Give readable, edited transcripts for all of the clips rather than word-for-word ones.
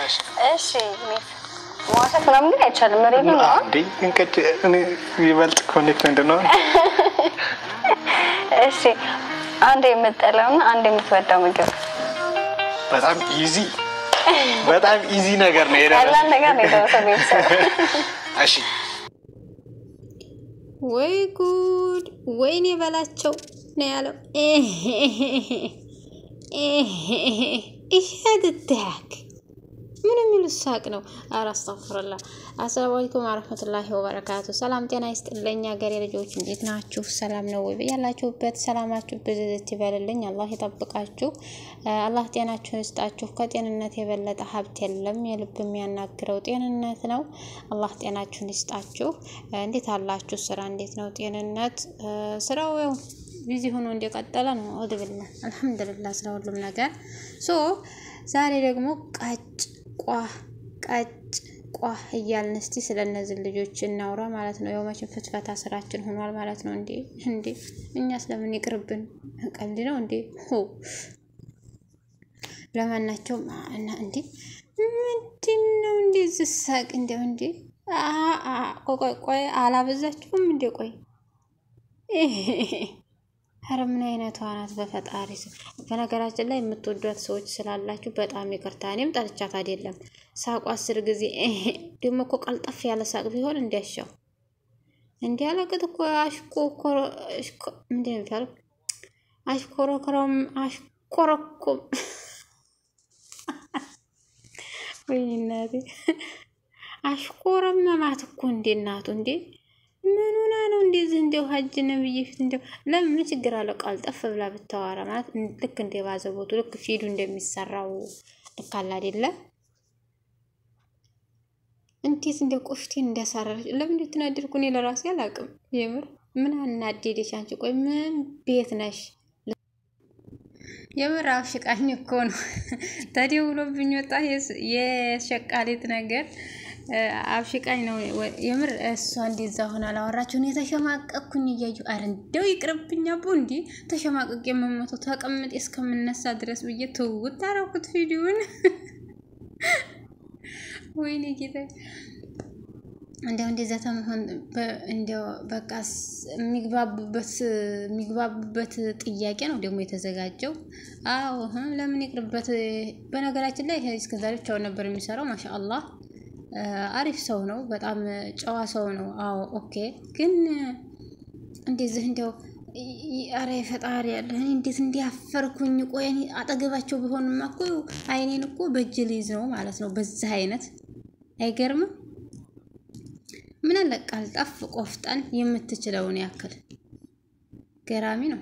እሺ ማውራት ምናምን ግን አይቻልም መሬት ነው እንዴ እንከት እኔ ይበልጥ ኮኔክት እንደሆነ እሺ አንዴ የምጠላውና አንዴ የምትወዳው ምግብ በጣም ኢዚ ነገር ነው ቀላል ነገር ነው ቤተሰብ እሺ ወይ ጉድ ወይኔ በላቸው ነው ያለው إيش هذا الضحك من الساق ነው አስተግፍሩላህ አሰላሙ አለይኩም ወራህመቱላሂ ወበረካቱ ሰላም ጤና ይስጥልኝ አገሬ ልጆች እንዴት ናችሁ ሰላም ነው ወይ ያላችሁበት ሰላማችሁ በዘዘት ይበልልኝ አላህ ይጠብቃችሁ አላህ ጤናችሁን ይስጣችሁ ከጤንነት የበለጠ ሀብት የለም የልብ የሚያናግረው ጤንነት ነው አላህ ጤናችሁን ይስጣችሁ እንዴት አላችሁ ስራ እንዴት ነው ጤንነት ስራው ቢዚ ሆኖ እንደቀጠለ ነው ወድብና አልহামዱሊላህ ስለ ሁሉም ነገር ዛሬ ደግሞ ቋ እያልን እስቲ ስለነዚህ ልጆች እናውራ ማለት ነው የወመችን ፍትፈታ ስራችን ሆኗል ማለት ነው እንዴ እኛ ስለምን ይቅርብን ቀልድ ነው እንዴ ለማናቸው እና እንዴ ምንድነው እንደዚህ ሳቅ እንዴ ቆይ አላበዛችሁም እንዴ ቆይ ምን አይነቷ ናት በፈጣሪ በነገራችን ላይ የምትወዷት ሰዎች ስላላችሁ በጣም ይቅርታ እኔም ጠልቻት አይደለም ሳቋ 10 ጊዜ ደሞ እኮ ቀልጠፍ ያለ ሳቅ ቢሆን እንዲያሻው እንዲያለቅጥ እኮ ምንድነው የሚባለው አሽኮረኮም ወይናቴ አሽኮረመማት እኮ እንደናቱ እንዴ ምን ሆነ ነው እንደዚህ እንደው ሀጅ ነብይ ፊት እንደው ለምን ችግር አለ ቃልጠፍ ብላ ብታወራ ማለት ልክ እንደ ባዘቦቱ ልክ ፊዱ እንደሚሰራው ልክ አለ አይደለ እንዴት እንደው ቆፍቴን እንዳሳረረች ለምን እንድትናደርኩ እኔ ለራሴ አላቅም የምር ምን አናደደሽ አንቺ ቆይ ምን ቤት ነሽ የምር አፍሽቃኝ እኮ ነው ተደውሎብኝ ወጣ የሸቃሊት ነገር አፍሽቃኝ ነው የምር እሷ እንደዛ ሆና አላወራችሁ ነው ተሸማቀቅኩኝ እያዩ እንደው ይቅርብኛ ቦንዲ ተሸማቀቅ የመመተው ተቀምጥ እስከምነሳ ድረስ ብዬ ተውት አራኩት ቪዲዮን ወይኔ ጌታ እንደው እንደዛ ተመሆን እንደው በቃ የሚግባቡበት ጥያቄ ነው ደግሞ የተዘጋጀው አዎ ለምን ይቅርበት በነገራችን ላይ እስከዛሬ ብቻው ነበር የሚሰራው ማሻአላህ አሪፍ ሰው ነው በጣም ጨዋ ሰው ነው አዎ ኦኬ ግን እንደዚህ እንደው አሬ ፈጣሪ ያለ እኔ እንዴት እንዲያፈርኩኝ ቆይ እኔ አጠገባቸው ቢሆንማ እኮ አይኔን እኮ በጅሊዝ ነው ማለት ነው በዛ አይነት አይገርምም ምን አለቃል ጠፍ ቆፍጣን የምትችለውን ያክል ገራሚ ነው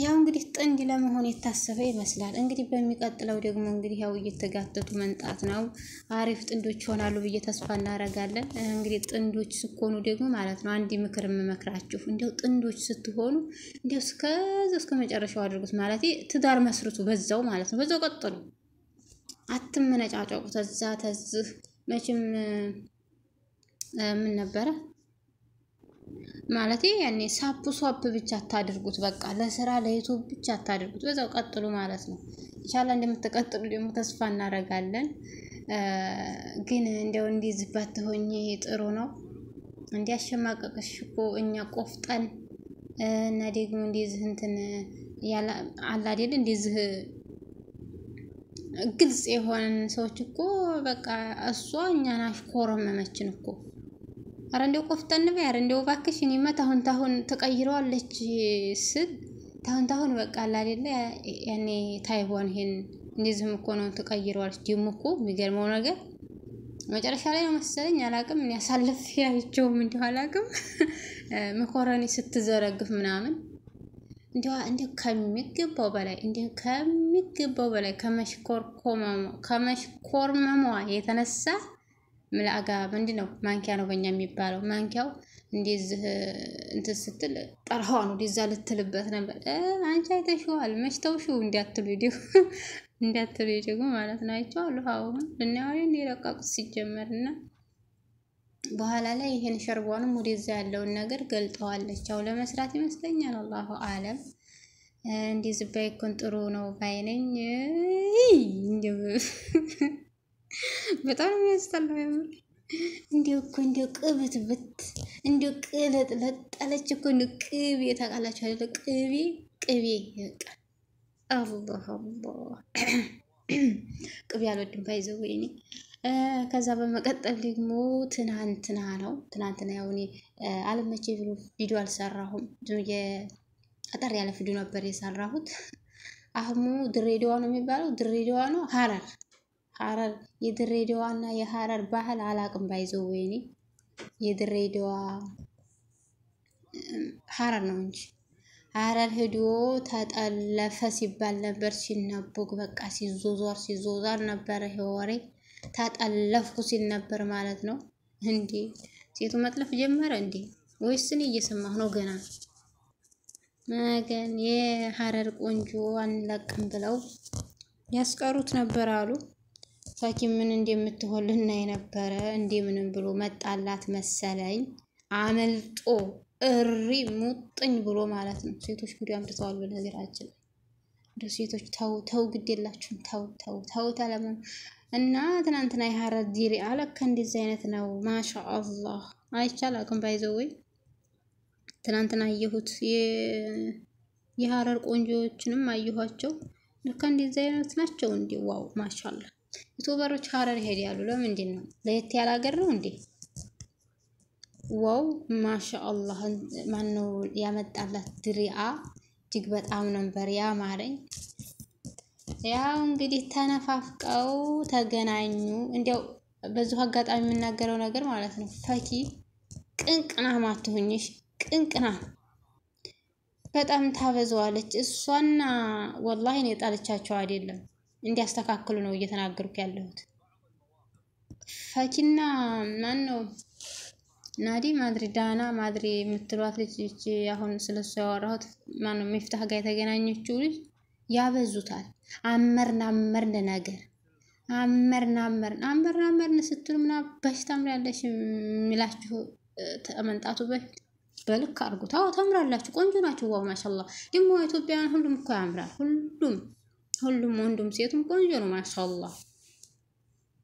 ያው እንግዲህ ጥንድ ለመሆን የታሰበ ይመስላል እንግዲህ በሚቀጥለው ደግሞ እንግዲህ ያው እየተጋተቱ መንጣት ነው አሪፍ ጥንዶች ሆናሉ ብዬ ተስፋ እናደርጋለን እንግዲህ ጥንዶች ስኮኑ ደግሞ ማለት ነው አንዲ ምክር መመክራችሁ እንደው ጥንዶች ስትሆኑ እንደው እስከ መጨረሻው አድርጉት ማለት ትዳር መስርቱ በዛው ማለት ነው በዛው ቀጥሉ አትመነጫጫቁ ተዝህ መቼም ምን ነበር ማለት ያኔ ሳፕ ብቻ አታድርጉት በቃ ለስራ ለዩቲዩብ ብቻ አታድርጉት በዛው ቀጥሉ ማለት ነው ኢንሻአላህ እንደምትቀጥሉ ደግሞ ተስፋ እናደርጋለን ግን እንደው እንደዚህ ባትሆኚ ጥሩ ነው እንዲያሸማቀቅሽ እኮ እኛ ቆፍጠን እና ደግሞ እንደዚህ እንትን ያላ አላ አይደል እንደዚህ ግልጽ የሆነ ሰዎች እኮ በቃ እሷ እኛን አሽኮረመመችን እኮ አረ እንደው ቆፍጠን በይ አረ እንደው ባክሽ እኔማ ታሁን ተቀይረዋለች ስል ታሁን በቃ አይደለ ያኔ ታይዋን ይሄን እንደዚህም እኮ ነው ተቀይረዋለች ደግሞ እኮ የሚገርመው ነገር መጨረሻ ላይ ነው መሰለኝ አላቅም እኔ አሳልፍ ያይቼውም እንደው አላቅም መኮረኒ ስትዘረግፍ ምናምን እንደው ከሚገባው በላይ ከመሽኮርመሟ የተነሳ ምልአጋ ምንድነው ማንኪያ ነው በእኛ የሚባለው ማንኪያው እንደዚህ እንትን ስትል ጠርሃው ነው ዲዛ ልትልበት ነበር አንቺ አይተሽዋል መሽተውሽው እንዲያትሉ ደግሞ ማለት ነው አይቻለሁ አሁን እናው ይረቃቁት ሲጀመርና በኋላ ላይ ይሄን ሸርቧንም ወደዛ ያለውን ነገር ገልጠዋለች አው ለመስራት ይመስለኛል አላሁ አለም እንደዚህ ባይኮን ጥሩ ነው ባይነኝ እንዲው በጣም የሚያስጠላው ያምር እንዲው እኮ እንዲው ቅብትብት እንዲው ቅለጥለጠለች እኮ እንዲው ቅቤ ታውቃላችሁ አይደል? ቅቤ በቃ አላህ ቅቤ አልወድም ባይዘው ወይኔ። ከዛ በመቀጠል ደግሞ ትናንትና ያው እኔ አልመቼ ብሎ ቪዲዮ አልሰራሁም። አጠር ያለ ቪዲዮ ነበር የሰራሁት። አህሙ ድሬዳዋ ነው የሚባለው፣ ድሬዳዋ ነው ሐረር የድሬዳዋና የሐረር ባህል አላቅም ባይዘው ወይኔ። የድሬዳዋ ሐረር ነው እንጂ ሐረር ሄዶ ተጠለፈ ሲባል ነበር ሲነበግ በቃ ሲዞዛር ነበር ወሬ። ተጠለፍኩ ሲል ነበር ማለት ነው እንዴ። ሴቱ መጥለፍ ጀመረ እንዴ ወይስ እኔ እየሰማሁ ነው ገና? ማገን የሐረር ቆንጆ አንለቅም ብለው ያስቀሩት ነበር አሉ። ፈኪ ምን እንደምትሆን ልናይ ነበረ እንዴ ምንም ብሎ መጣላት መሰለኝ አመልጦ እሪ ሙጥኝ ብሎ ማለት ነው። ሴቶች ጉድ አምጥተዋል በነገራችን እንደ ሴቶች ተው ግድ የላችሁም ተው ተለመኑ። እና ትናንትና የሐረር ዲሪ አለከ እንደዚህ አይነት ነው ማሻአላህ አይቻላኩም ባይዘው ወይ ትናንትና አየሁት። የሐረር ቆንጆዎችንም አየኋቸው ልክ እንደዚህ አይነት ናቸው እንዴ ዋው ማሻአላህ። ዩቲዩበሮች ሐረር ይሄዳሉ ለምንድን ነው? ለየት ያለ ሀገር ነው እንዴ? ዋው ማሻአላህ ማነው ያመጣላት ድሪአ እጅግ በጣም ነበር ያማረኝ። ያው እንግዲህ ተነፋፍቀው ተገናኙ። እንዲያው በዚሁ አጋጣሚ የምናገረው ነገር ማለት ነው ፈኪ ቅንቅና ማትሆኝሽ ቅንቅና በጣም ታበዛዋለች። እሷና ወላሂ ነው የጣለቻቸው አይደለም እንዲያስተካክሉ ነው እየተናገርኩ ያለሁት። ፈኪና ማን ነው ዳና ማድሪ የምትሏት ልጅ አሁን ስለሷ ያወራሁት ማን ነው ሚፍታህ ጋር የተገናኘችው ልጅ ያበዙታል። አመርን ነገር አመርን ስትሉ ምና በሽታም ያለሽ የሚላችሁ ተመንጣቱ በፊት በልክ አርጉት። አዎ ታምራላችሁ፣ ቆንጆ ናችሁ። ዋው ማሻአላህ። ደግሞ ኢትዮጵያውያን ሁሉም እኮ ያምራል። ሁሉም ወንዱም ሴቱም ቆንጆ ነው ማሻአላህ።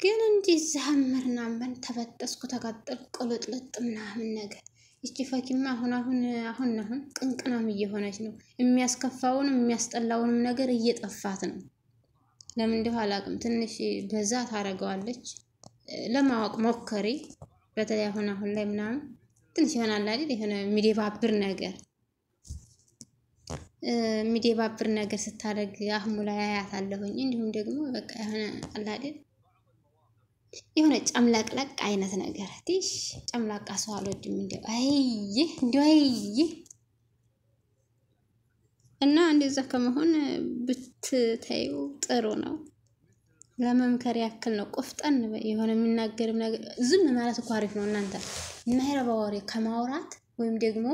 ግን እንዲህ አመርን ተበጠስኩ ተቃጠልኩ ቅልጥልጥ ምናምን ነገር እቺ ፈኪማ አሁን ቅንቅናም እየሆነች ነው። የሚያስከፋውንም የሚያስጠላውንም ነገር እየጠፋት ነው። ለምን እንደው አላቅም። ትንሽ በዛ ታረጋዋለች። ለማወቅ ሞከሪ። በተለይ አሁን ላይ ምናምን ትንሽ ይሆናል አይደል? የሆነ ሚዲባብር ነገር ስታደርግ አህሙ ላይ አያታለሁኝ። እንዲሁም ደግሞ በቃ የሆነ አለ አይደል? የሆነ ጨምለቅለቅ አይነት ነገር ትሽ ጨምላቃ ሰው አልወድም። እንደው እና እንደዛ ከመሆን ብትተዩ ጥሩ ነው። ለመምከር ያክል ነው። ቆፍጠን የሆነ የሚናገርም ነገር ዝም ማለት እኮ አሪፍ ነው። እናንተ የማይረባ ወሬ ከማውራት ወይም ደግሞ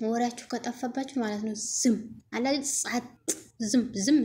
ወሬያችሁ ከጠፋባችሁ ማለት ነው ዝም አላል ጻጥ ዝም